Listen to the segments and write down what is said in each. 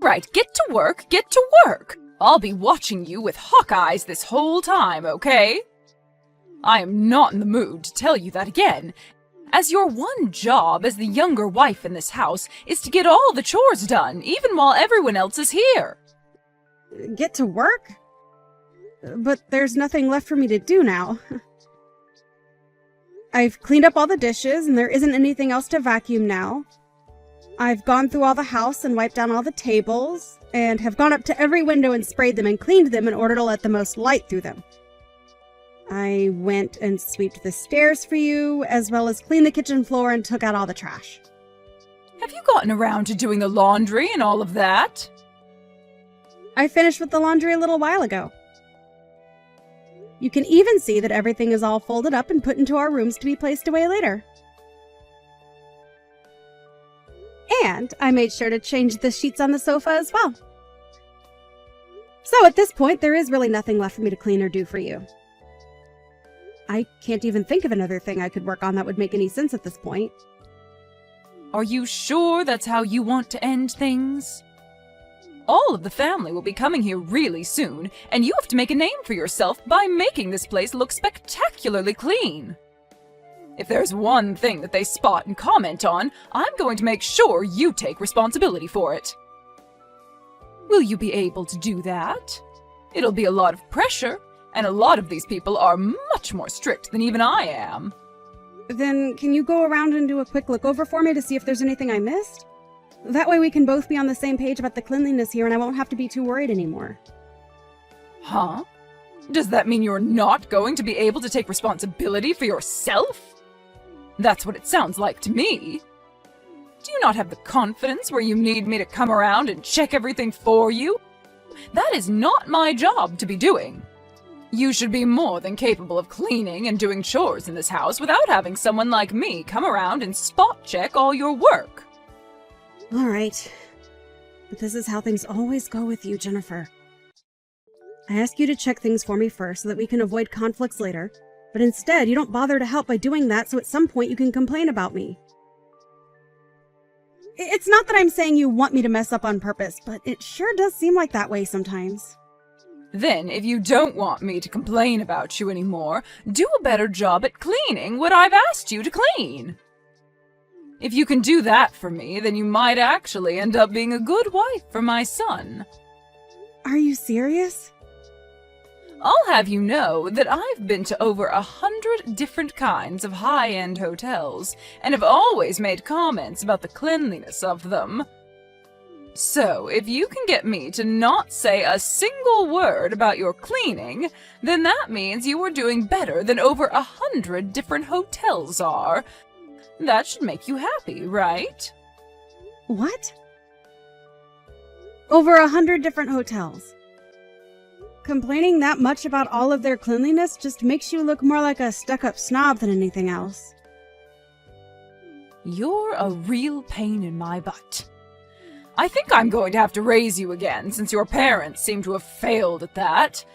Right, get to work, get to work! I'll be watching you with hawk eyes this whole time, okay? I am not in the mood to tell you that again, as your one job as the younger wife in this house is to get all the chores done, even while everyone else is here. Get to work? But there's nothing left for me to do now. I've cleaned up all the dishes, and there isn't anything else to vacuum now. I've gone through all the house and wiped down all the tables, and have gone up to every window and sprayed them and cleaned them in order to let the most light through them. I went and swept the stairs for you, as well as cleaned the kitchen floor and took out all the trash. Have you gotten around to doing the laundry and all of that? I finished with the laundry a little while ago. You can even see that everything is all folded up and put into our rooms to be placed away later. And I made sure to change the sheets on the sofa as well. So at this point, there is really nothing left for me to clean or do for you. I can't even think of another thing I could work on that would make any sense at this point. Are you sure that's how you want to end things? All of the family will be coming here really soon, and you have to make a name for yourself by making this place look spectacularly clean. If there's one thing that they spot and comment on, I'm going to make sure you take responsibility for it. Will you be able to do that? It'll be a lot of pressure, and a lot of these people are much more strict than even I am. Then can you go around and do a quick look over for me to see if there's anything I missed? That way we can both be on the same page about the cleanliness here and I won't have to be too worried anymore. Huh? Does that mean you're not going to be able to take responsibility for yourself? That's what it sounds like to me. Do you not have the confidence where you need me to come around and check everything for you? That is not my job to be doing. You should be more than capable of cleaning and doing chores in this house without having someone like me come around and spot check all your work. All right. But this is how things always go with you, Jennifer. I ask you to check things for me first so that we can avoid conflicts later, but instead you don't bother to help by doing that so at some point you can complain about me. It's not that I'm saying you want me to mess up on purpose, but it sure does seem like that way sometimes. Then, if you don't want me to complain about you anymore, do a better job at cleaning what I've asked you to clean. If you can do that for me, then you might actually end up being a good wife for my son. Are you serious? I'll have you know that I've been to over 100 different kinds of high-end hotels, and have always made comments about the cleanliness of them. So, if you can get me to not say a single word about your cleaning, then that means you are doing better than over 100 different hotels are. That should make you happy, right? What? Over 100 different hotels. Complaining that much about all of their cleanliness just makes you look more like a stuck-up snob than anything else. You're a real pain in my butt. I think I'm going to have to raise you again, since your parents seem to have failed at that.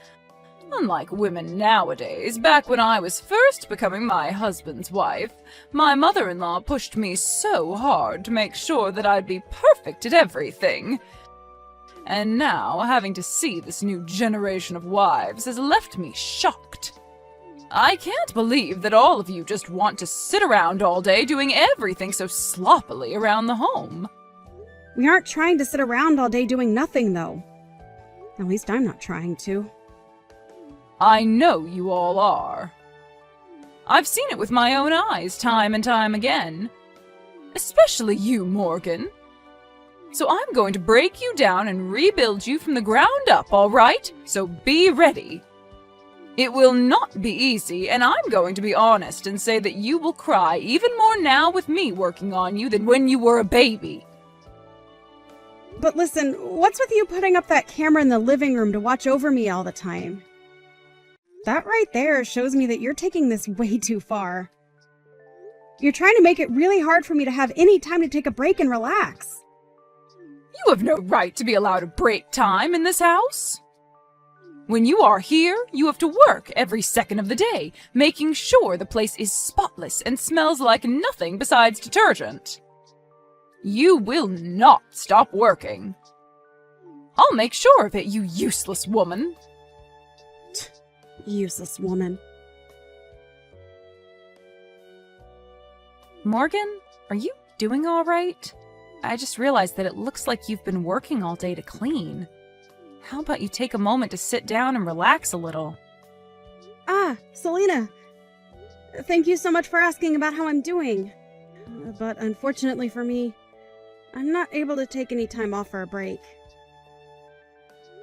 Unlike women nowadays, back when I was first becoming my husband's wife, my mother-in-law pushed me so hard to make sure that I'd be perfect at everything. And now, having to see this new generation of wives has left me shocked. I can't believe that all of you just want to sit around all day doing everything so sloppily around the home. We aren't trying to sit around all day doing nothing, though. At least I'm not trying to. I know you all are. I've seen it with my own eyes time and time again. Especially you, Morgan. So I'm going to break you down and rebuild you from the ground up, all right? So be ready. It will not be easy, and I'm going to be honest and say that you will cry even more now with me working on you than when you were a baby. But listen, what's with you putting up that camera in the living room to watch over me all the time? That right there shows me that you're taking this way too far. You're trying to make it really hard for me to have any time to take a break and relax. You have no right to be allowed a break time in this house. When you are here, you have to work every second of the day, making sure the place is spotless and smells like nothing besides detergent. You will not stop working. I'll make sure of it, you useless woman. Useless woman. Morgan, are you doing all right? I just realized that it looks like you've been working all day to clean. How about you take a moment to sit down and relax a little? Ah, Selena. Thank you so much for asking about how I'm doing. But unfortunately for me, I'm not able to take any time off for a break.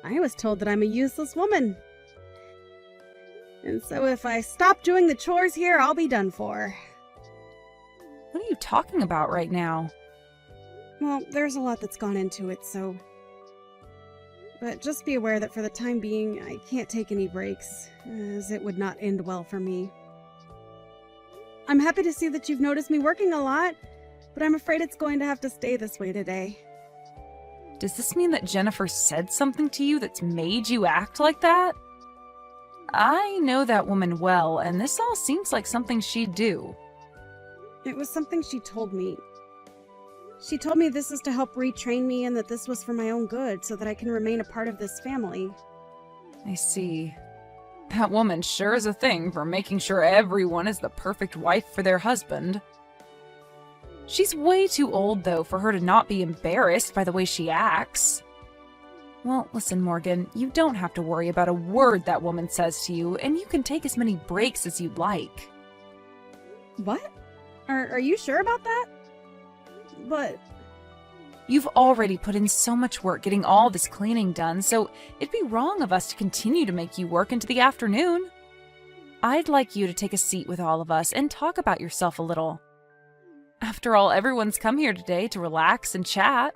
I was told that I'm a useless woman. And so if I stop doing the chores here, I'll be done for. What are you talking about right now? Well, there's a lot that's gone into it, so... But just be aware that for the time being, I can't take any breaks, as it would not end well for me. I'm happy to see that you've noticed me working a lot, but I'm afraid it's going to have to stay this way today. Does this mean that Jennifer said something to you that's made you act like that? I know that woman well, and this all seems like something she'd do. It was something she told me. She told me this is to help retrain me and that this was for my own good, so that I can remain a part of this family. I see. That woman sure is a thing for making sure everyone is the perfect wife for their husband. She's way too old, though, for her to not be embarrassed by the way she acts. Well, listen, Morgan, you don't have to worry about a word that woman says to you, and you can take as many breaks as you'd like. What? Are you sure about that? But... You've already put in so much work getting all this cleaning done, so it'd be wrong of us to continue to make you work into the afternoon. I'd like you to take a seat with all of us and talk about yourself a little. After all, everyone's come here today to relax and chat.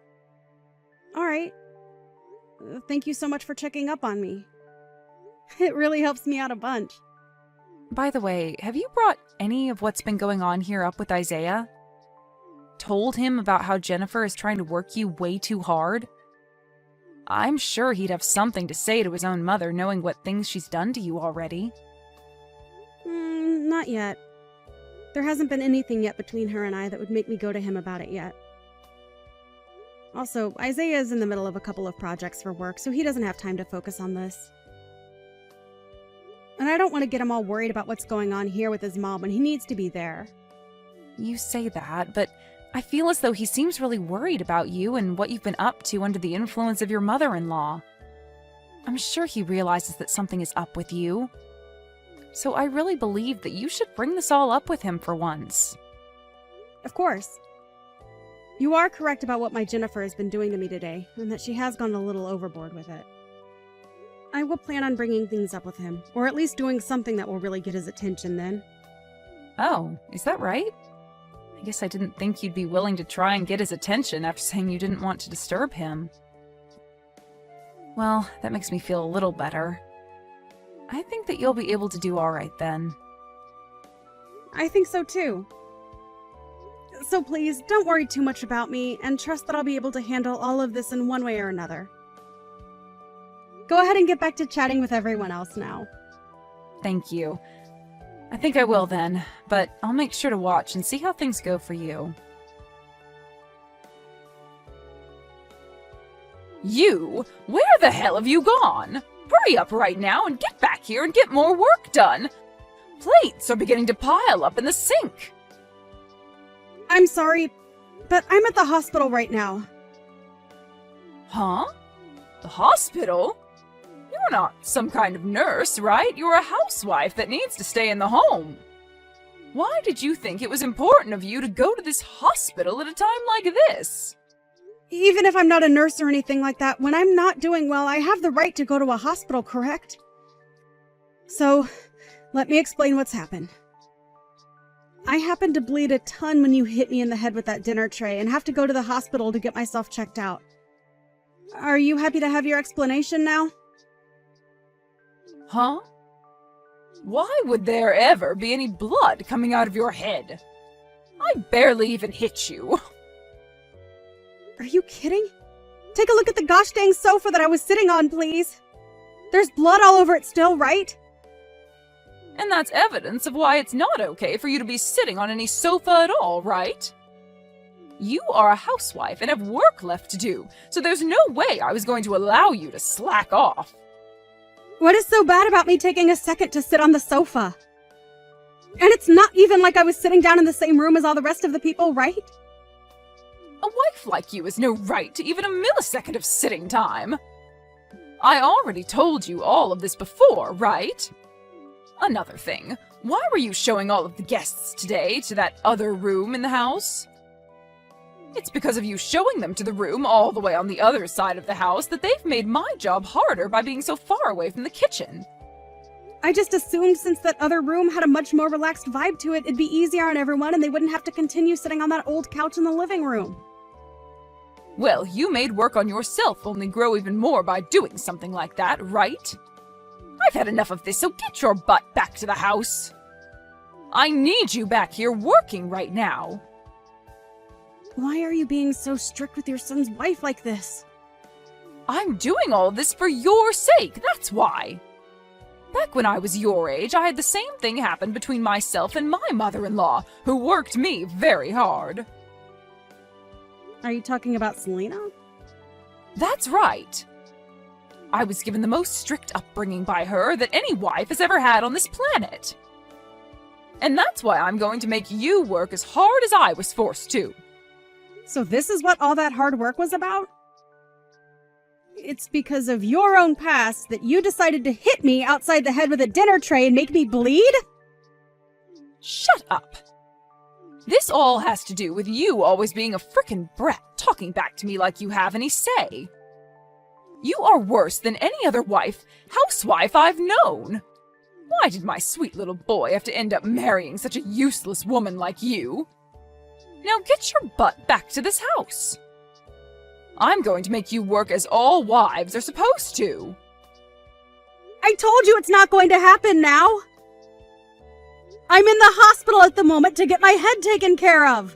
All right. Thank you so much for checking up on me. It really helps me out a bunch. By the way, have you brought any of what's been going on here up with Isaiah? Told him about how Jennifer is trying to work you way too hard? I'm sure he'd have something to say to his own mother, knowing what things she's done to you already. Not yet. There hasn't been anything yet between her and I that would make me go to him about it yet. Also, Isaiah is in the middle of a couple of projects for work, so he doesn't have time to focus on this. And I don't want to get him all worried about what's going on here with his mom when he needs to be there. You say that, but I feel as though he seems really worried about you and what you've been up to under the influence of your mother-in-law. I'm sure he realizes that something is up with you. So I really believe that you should bring this all up with him for once. Of course. You are correct about what my Jennifer has been doing to me today, and that she has gone a little overboard with it. I will plan on bringing things up with him, or at least doing something that will really get his attention then. Oh, is that right? I guess I didn't think you'd be willing to try and get his attention after saying you didn't want to disturb him. Well, that makes me feel a little better. I think that you'll be able to do all right then. I think so too. So please, don't worry too much about me, and trust that I'll be able to handle all of this in one way or another. Go ahead and get back to chatting with everyone else now. Thank you. I think I will then, but I'll make sure to watch and see how things go for you. You? Where the hell have you gone? Hurry up right now and get back here and get more work done. Plates are beginning to pile up in the sink. I'm sorry, but I'm at the hospital right now. Huh? The hospital? You're not some kind of nurse, right? You're a housewife that needs to stay in the home. Why did you think it was important of you to go to this hospital at a time like this? Even if I'm not a nurse or anything like that, when I'm not doing well, I have the right to go to a hospital, correct? So, let me explain what's happened. I happened to bleed a ton when you hit me in the head with that dinner tray and have to go to the hospital to get myself checked out. Are you happy to have your explanation now? Huh? Why would there ever be any blood coming out of your head? I barely even hit you. Are you kidding? Take a look at the gosh dang sofa that I was sitting on, please. There's blood all over it still, right? And that's evidence of why it's not okay for you to be sitting on any sofa at all, right? You are a housewife and have work left to do, so there's no way I was going to allow you to slack off. What is so bad about me taking a second to sit on the sofa? And it's not even like I was sitting down in the same room as all the rest of the people, right? A wife like you has no right to even a millisecond of sitting time. I already told you all of this before, right? Another thing, why were you showing all of the guests today to that other room in the house? It's because of you showing them to the room all the way on the other side of the house that they've made my job harder by being so far away from the kitchen. I just assumed since that other room had a much more relaxed vibe to it, it'd be easier on everyone and they wouldn't have to continue sitting on that old couch in the living room. Well, you made work on yourself only grow even more by doing something like that, right? I've had enough of this, so get your butt back to the house. I need you back here working right now. Why are you being so strict with your son's wife like this? I'm doing all this for your sake, that's why. Back when I was your age, I had the same thing happen between myself and my mother-in-law, who worked me very hard. Are you talking about Selena? That's right. I was given the most strict upbringing by her that any wife has ever had on this planet. And that's why I'm going to make you work as hard as I was forced to. So this is what all that hard work was about? It's because of your own past that you decided to hit me outside the head with a dinner tray and make me bleed? Shut up. This all has to do with you always being a frickin' brat, talking back to me like you have any say. You are worse than any other housewife I've known. Why did my sweet little boy have to end up marrying such a useless woman like you? Now get your butt back to this house. I'm going to make you work as all wives are supposed to. I told you it's not going to happen now. I'm in the hospital at the moment to get my head taken care of.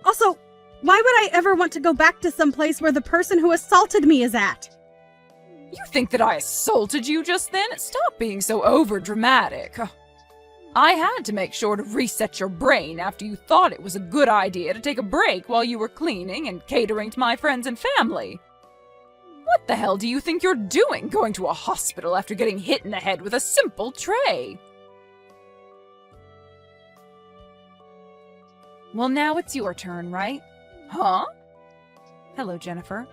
Also, why would I ever want to go back to some place where the person who assaulted me is at? You think that I assaulted you just then? Stop being so overdramatic. I had to make sure to reset your brain after you thought it was a good idea to take a break while you were cleaning and catering to my friends and family. What the hell do you think you're doing going to a hospital after getting hit in the head with a simple tray? Well, now it's your turn, right? Huh? Hello, Jennifer.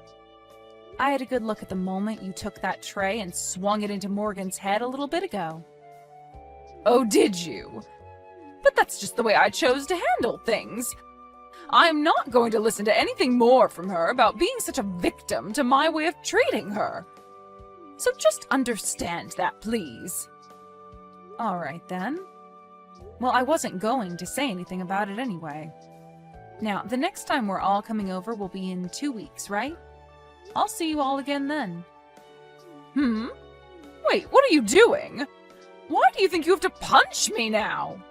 I had a good look at the moment you took that tray and swung it into Morgan's head a little bit ago. Oh, did you? But that's just the way I chose to handle things. I'm not going to listen to anything more from her about being such a victim to my way of treating her. So just understand that, please. All right, then. Well, I wasn't going to say anything about it anyway. Now, the next time we're all coming over will be in 2 weeks, right? I'll see you all again then. Wait, what are you doing? Why do you think you have to punch me now?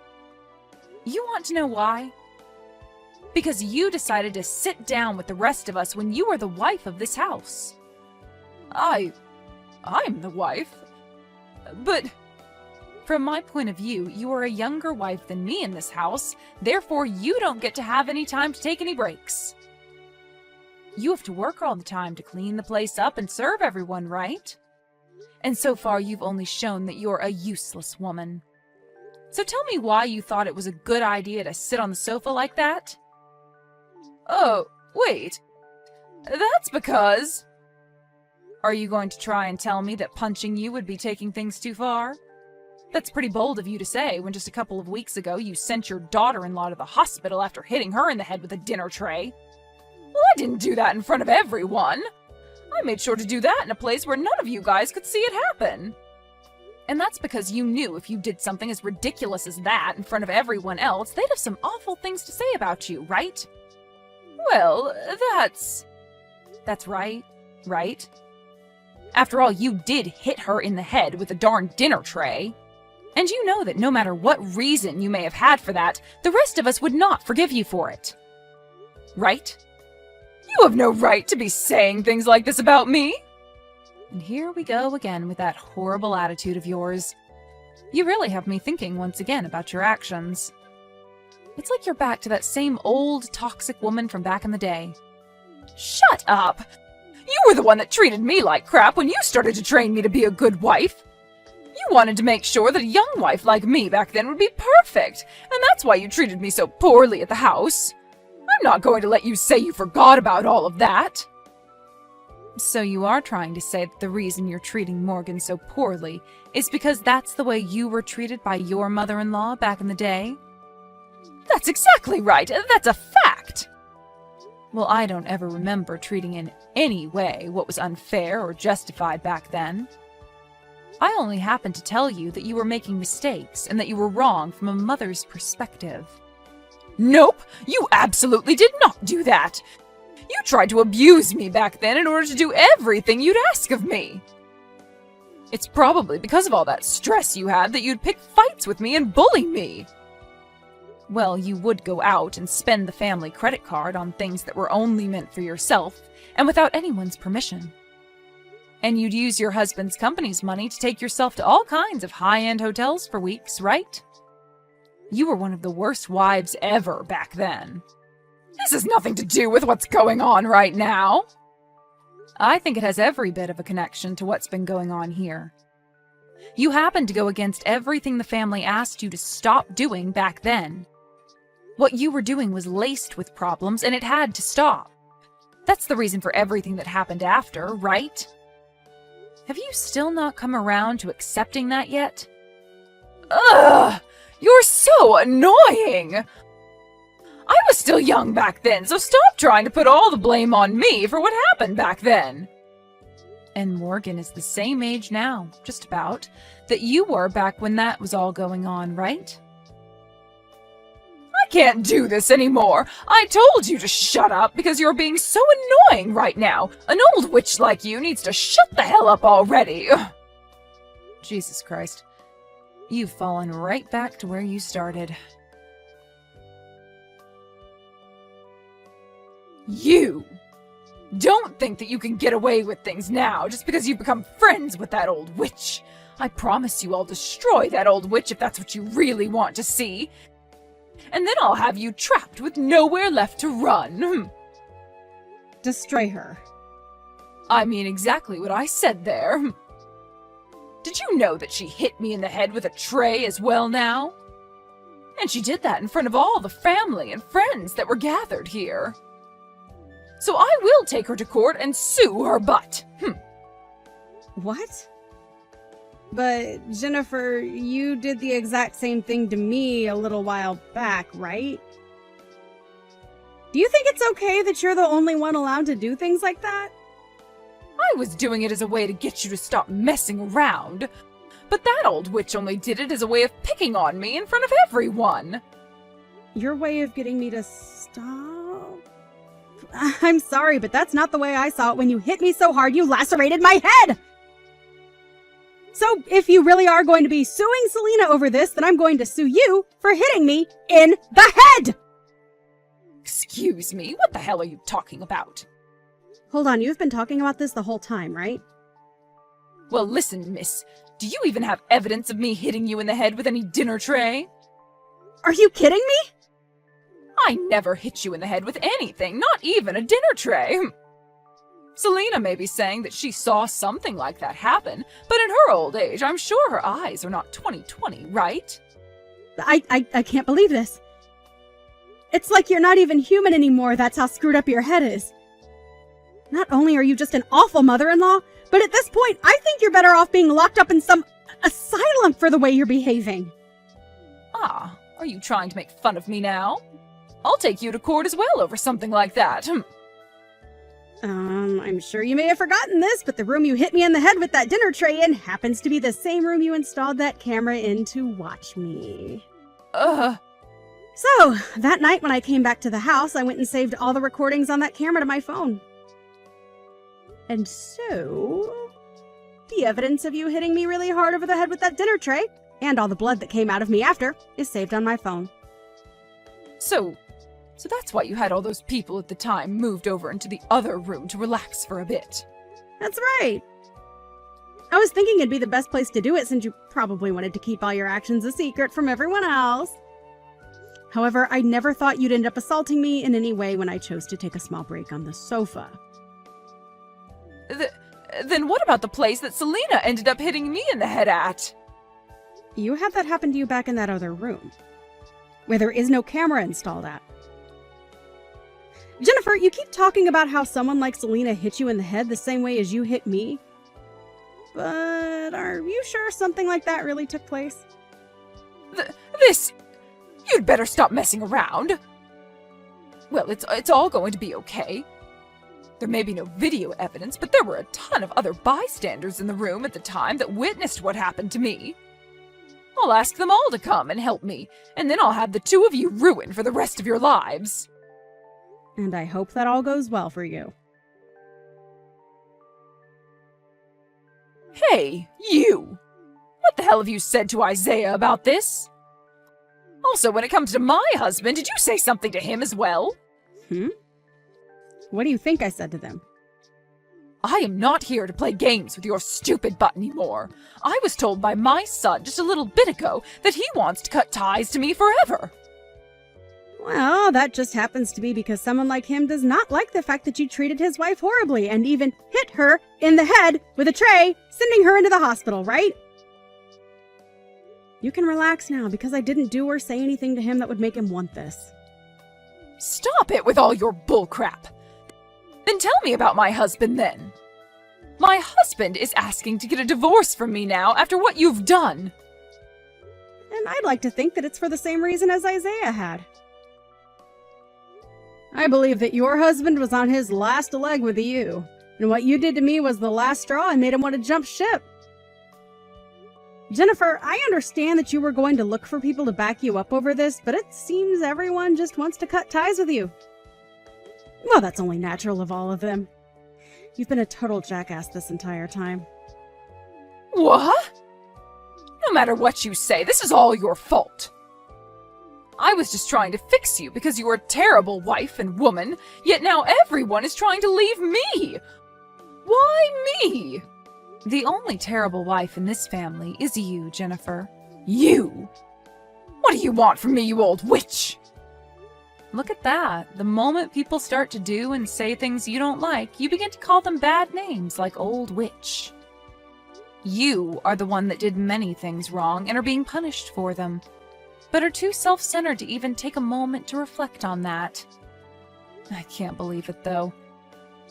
You want to know why? Because you decided to sit down with the rest of us when you were the wife of this house. I'm the wife. But from my point of view, you are a younger wife than me in this house, therefore you don't get to have any time to take any breaks. You have to work all the time to clean the place up and serve everyone, right? And so far you've only shown that you're a useless woman. So tell me why you thought it was a good idea to sit on the sofa like that? Oh, wait. That's because... Are you going to try and tell me that punching you would be taking things too far? That's pretty bold of you to say when just a couple of weeks ago you sent your daughter-in-law to the hospital after hitting her in the head with a dinner tray. Well, I didn't do that in front of everyone. I made sure to do that in a place where none of you guys could see it happen. And that's because you knew if you did something as ridiculous as that in front of everyone else, they'd have some awful things to say about you, right? Well, that's right, right? After all, you did hit her in the head with a darn dinner tray. And you know that no matter what reason you may have had for that, the rest of us would not forgive you for it. Right? You have no right to be saying things like this about me. And here we go again with that horrible attitude of yours. You really have me thinking once again about your actions. It's like you're back to that same old toxic woman from back in the day. Shut up! You were the one that treated me like crap when you started to train me to be a good wife. You wanted to make sure that a young wife like me back then would be perfect, and that's why you treated me so poorly at the house. I'm not going to let you say you forgot about all of that. So you are trying to say that the reason you're treating Morgan so poorly is because that's the way you were treated by your mother-in-law back in the day? That's exactly right. That's a fact. Well, I don't ever remember treating in any way what was unfair or justified back then. I only happened to tell you that you were making mistakes and that you were wrong from a mother's perspective. Nope, you absolutely did not do that. You tried to abuse me back then in order to do everything you'd ask of me. It's probably because of all that stress you had that you'd pick fights with me and bully me. Well, you would go out and spend the family credit card on things that were only meant for yourself and without anyone's permission. And you'd use your husband's company's money to take yourself to all kinds of high-end hotels for weeks, right? You were one of the worst wives ever back then. This has nothing to do with what's going on right now. I think it has every bit of a connection to what's been going on here. You happened to go against everything the family asked you to stop doing back then. What you were doing was laced with problems, and it had to stop. That's the reason for everything that happened after, right? Have you still not come around to accepting that yet? Ugh! You're so annoying! I was still young back then, so stop trying to put all the blame on me for what happened back then. And Morgan is the same age now, just about, that you were back when that was all going on, right? I can't do this anymore. I told you to shut up because you're being so annoying right now. An old witch like you needs to shut the hell up already. Ugh. Jesus Christ. You've fallen right back to where you started. You! Don't think that you can get away with things now just because you've become friends with that old witch. I promise you I'll destroy that old witch if that's what you really want to see. And then I'll have you trapped with nowhere left to run. Destroy her. I mean exactly what I said there. Did you know that she hit me in the head with a tray as well now? And she did that in front of all the family and friends that were gathered here. So I will take her to court and sue her butt. What? But, Jennifer, you did the exact same thing to me a little while back, right? Do you think it's okay that you're the only one allowed to do things like that? I was doing it as a way to get you to stop messing around. But that old witch only did it as a way of picking on me in front of everyone. Your way of getting me to stop? I'm sorry, but that's not the way I saw it when you hit me so hard you lacerated my head! So, if you really are going to be suing Selena over this, then I'm going to sue you for hitting me in the head! Excuse me, what the hell are you talking about? Hold on, you've been talking about this the whole time, right? Well, listen, miss. Do you even have evidence of me hitting you in the head with any dinner tray? Are you kidding me? I never hit you in the head with anything, not even a dinner tray. Selena may be saying that she saw something like that happen, but in her old age, I'm sure her eyes are not 20/20, right? I can't believe this. It's like you're not even human anymore, that's how screwed up your head is. Not only are you just an awful mother-in-law, but at this point, I think you're better off being locked up in some asylum for the way you're behaving. Ah, are you trying to make fun of me now? I'll take you to court as well over something like that. I'm sure you may have forgotten this, but the room you hit me in the head with that dinner tray in happens to be the same room you installed that camera in to watch me. So, that night when I came back to the house, I went and saved all the recordings on that camera to my phone. And so, the evidence of you hitting me really hard over the head with that dinner tray, and all the blood that came out of me after, is saved on my phone. So that's why you had all those people at the time moved over into the other room to relax for a bit. That's right. I was thinking it'd be the best place to do it since you probably wanted to keep all your actions a secret from everyone else. However, I never thought you'd end up assaulting me in any way when I chose to take a small break on the sofa. Then what about the place that Selena ended up hitting me in the head at? You had that happen to you back in that other room, where there is no camera installed at. Jennifer, you keep talking about how someone like Selena hit you in the head the same way as you hit me. But are you sure something like that really took place? You'd better stop messing around. Well, it's all going to be okay. There may be no video evidence, but there were a ton of other bystanders in the room at the time that witnessed what happened to me. I'll ask them all to come and help me, and then I'll have the two of you ruined for the rest of your lives. And I hope that all goes well for you. Hey, you! What the hell have you said to Isaiah about this? Also, when it comes to my husband, did you say something to him as well? What do you think I said to them? I am not here to play games with your stupid butt anymore. I was told by my son just a little bit ago that he wants to cut ties to me forever. Well, that just happens to be because someone like him does not like the fact that you treated his wife horribly and even hit her in the head with a tray, sending her into the hospital, right? You can relax now because I didn't do or say anything to him that would make him want this. Stop it with all your bullcrap. Then tell me about my husband then. My husband is asking to get a divorce from me now after what you've done. And I'd like to think that it's for the same reason as Isaiah had. I believe that your husband was on his last leg with you, and what you did to me was the last straw and made him want to jump ship. Jennifer, I understand that you were going to look for people to back you up over this, but it seems everyone just wants to cut ties with you. Well, that's only natural of all of them. You've been a total jackass this entire time. What? No matter what you say, this is all your fault. I was just trying to fix you because you were a terrible wife and woman, yet now everyone is trying to leave me. Why me? The only terrible wife in this family is you, Jennifer. You? What do you want from me, you old witch? Look at that. The moment people start to do and say things you don't like, you begin to call them bad names like old witch. You are the one that did many things wrong and are being punished for them, but are too self-centered to even take a moment to reflect on that. I can't believe it, though.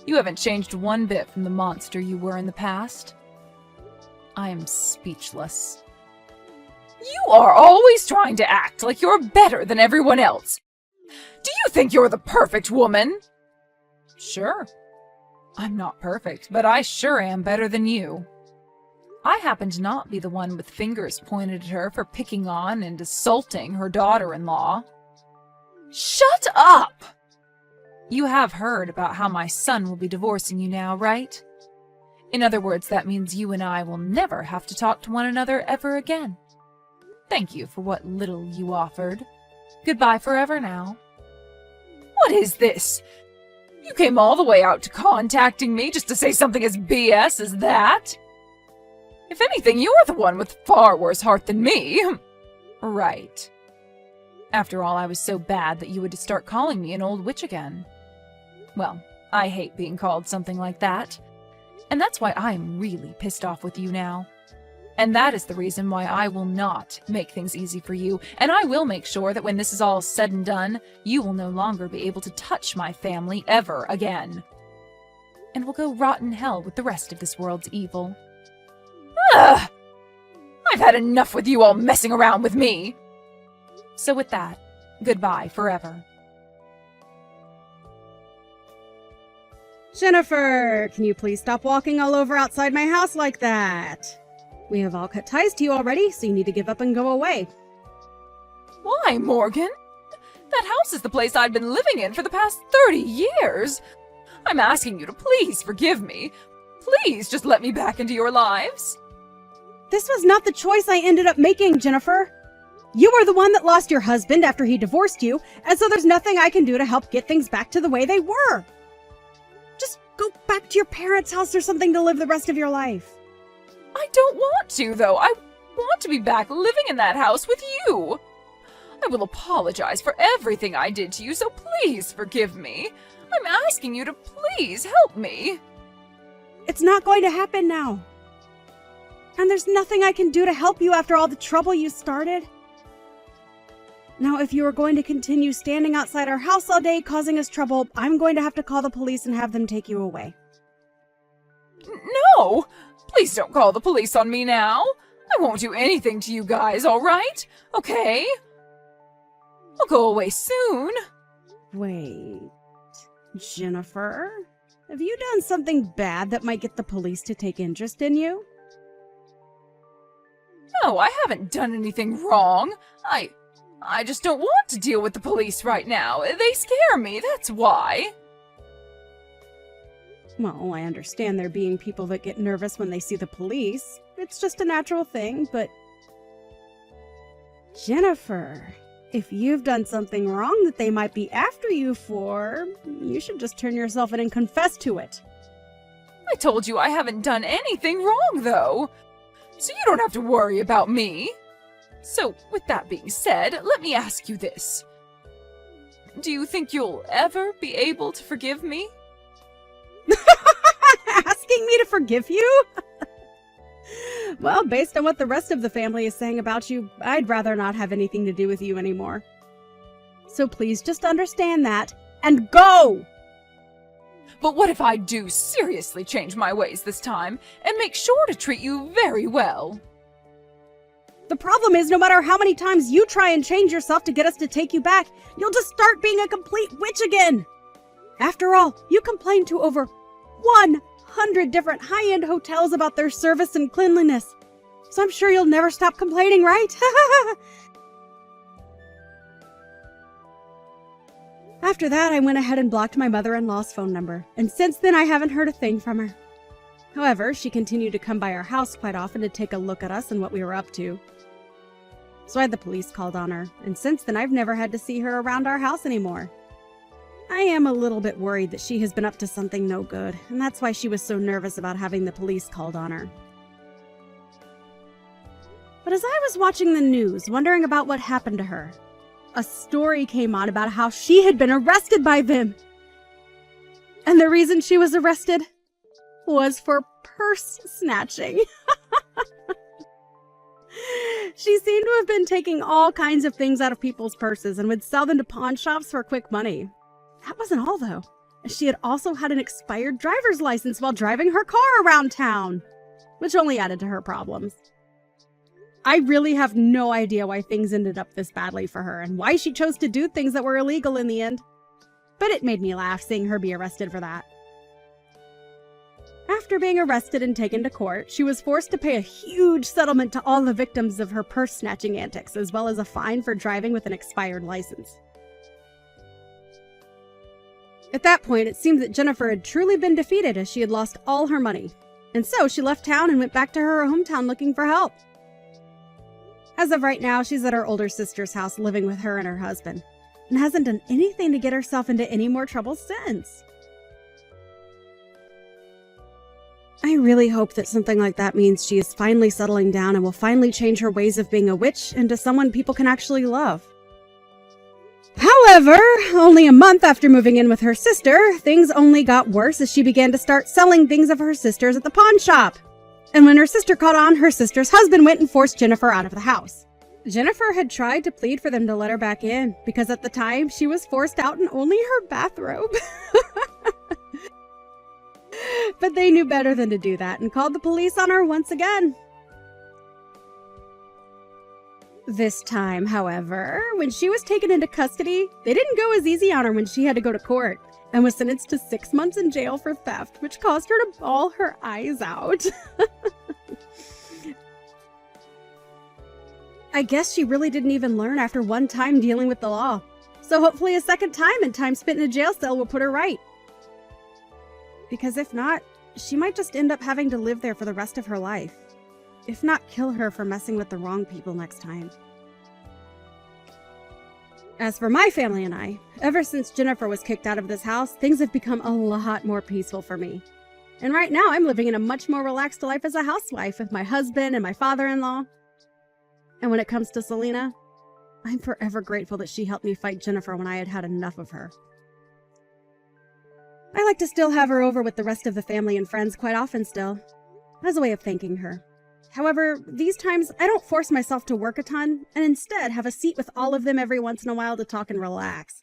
You haven't changed one bit from the monster you were in the past. I am speechless. You are always trying to act like you're better than everyone else. Do you think you're the perfect woman? Sure. I'm not perfect, but I sure am better than you. I happen to not be the one with fingers pointed at her for picking on and assaulting her daughter-in-law. Shut up! You have heard about how my son will be divorcing you now, right? In other words, that means you and I will never have to talk to one another ever again. Thank you for what little you offered. Goodbye forever now. What is this? You came all the way out to contacting me just to say something as BS as that? If anything, you're the one with far worse heart than me. Right. After all, I was so bad that you would start calling me an old witch again. Well, I hate being called something like that. And that's why I'm really pissed off with you now. And that is the reason why I will not make things easy for you, and I will make sure that when this is all said and done, you will no longer be able to touch my family ever again. And will go rot in hell with the rest of this world's evil. Ugh! I've had enough with you all messing around with me! So with that, goodbye forever. Jennifer, can you please stop walking all over outside my house like that? We have all cut ties to you already, so you need to give up and go away. Why, Morgan? That house is the place I've been living in for the past 30 years. I'm asking you to please forgive me. Please just let me back into your lives. This was not the choice I ended up making, Jennifer. You were the one that lost your husband after he divorced you, and so there's nothing I can do to help get things back to the way they were. Just go back to your parents' house or something to live the rest of your life. I don't want to, though. I want to be back living in that house with you. I will apologize for everything I did to you, so please forgive me. I'm asking you to please help me. It's not going to happen now. And there's nothing I can do to help you after all the trouble you started. Now, if you are going to continue standing outside our house all day causing us trouble, I'm going to have to call the police and have them take you away. No! Please don't call the police on me now. I won't do anything to you guys, all right? Okay? I'll go away soon. Wait, Jennifer? Have you done something bad that might get the police to take interest in you? No, I haven't done anything wrong. I just don't want to deal with the police right now. They scare me, that's why. Well, I understand there being people that get nervous when they see the police. It's just a natural thing, but... Jennifer, if you've done something wrong that they might be after you for, you should just turn yourself in and confess to it. I told you I haven't done anything wrong, though. So you don't have to worry about me. So, with that being said, let me ask you this. Do you think you'll ever be able to forgive me? Asking me to forgive you? Well, based on what the rest of the family is saying about you, I'd rather not have anything to do with you anymore. So please just understand that, and go! But what if I do seriously change my ways this time, and make sure to treat you very well? The problem is, no matter how many times you try and change yourself to get us to take you back, you'll just start being a complete witch again! After all, you complained to over 100 different high-end hotels about their service and cleanliness. So I'm sure you'll never stop complaining, right? After that, I went ahead and blocked my mother-in-law's phone number, and since then I haven't heard a thing from her. However, she continued to come by our house quite often to take a look at us and what we were up to. So I had the police called on her, and since then I've never had to see her around our house anymore. I am a little bit worried that she has been up to something no good, and that's why she was so nervous about having the police called on her. But as I was watching the news, wondering about what happened to her, a story came on about how she had been arrested by them. And the reason she was arrested was for purse snatching. She seemed to have been taking all kinds of things out of people's purses and would sell them to pawn shops for quick money. That wasn't all, though. She had also had an expired driver's license while driving her car around town, which only added to her problems. I really have no idea why things ended up this badly for her and why she chose to do things that were illegal in the end. But it made me laugh seeing her be arrested for that. After being arrested and taken to court, she was forced to pay a huge settlement to all the victims of her purse snatching antics, as well as a fine for driving with an expired license. At that point, it seemed that Jennifer had truly been defeated as she had lost all her money, and so she left town and went back to her hometown looking for help. As of right now, she's at her older sister's house living with her and her husband, and hasn't done anything to get herself into any more trouble since. I really hope that something like that means she is finally settling down and will finally change her ways of being a witch into someone people can actually love. However, only a month after moving in with her sister, things only got worse as she began to start selling things of her sister's at the pawn shop. And when her sister caught on, her sister's husband went and forced Jennifer out of the house. Jennifer had tried to plead for them to let her back in, because at the time, she was forced out in only her bathrobe. But they knew better than to do that and called the police on her once again. This time, however, when she was taken into custody, they didn't go as easy on her when she had to go to court and was sentenced to 6 months in jail for theft, which caused her to bawl her eyes out. I guess she really didn't even learn after one time dealing with the law. So hopefully a second time and time spent in a jail cell will put her right. Because if not, she might just end up having to live there for the rest of her life. If not kill her for messing with the wrong people next time. As for my family and I, ever since Jennifer was kicked out of this house, things have become a lot more peaceful for me. And right now I'm living in a much more relaxed life as a housewife with my husband and my father-in-law. And when it comes to Selena, I'm forever grateful that she helped me fight Jennifer when I had had enough of her. I like to still have her over with the rest of the family and friends quite often still, as a way of thanking her. However, these times I don't force myself to work a ton, and instead have a seat with all of them every once in a while to talk and relax.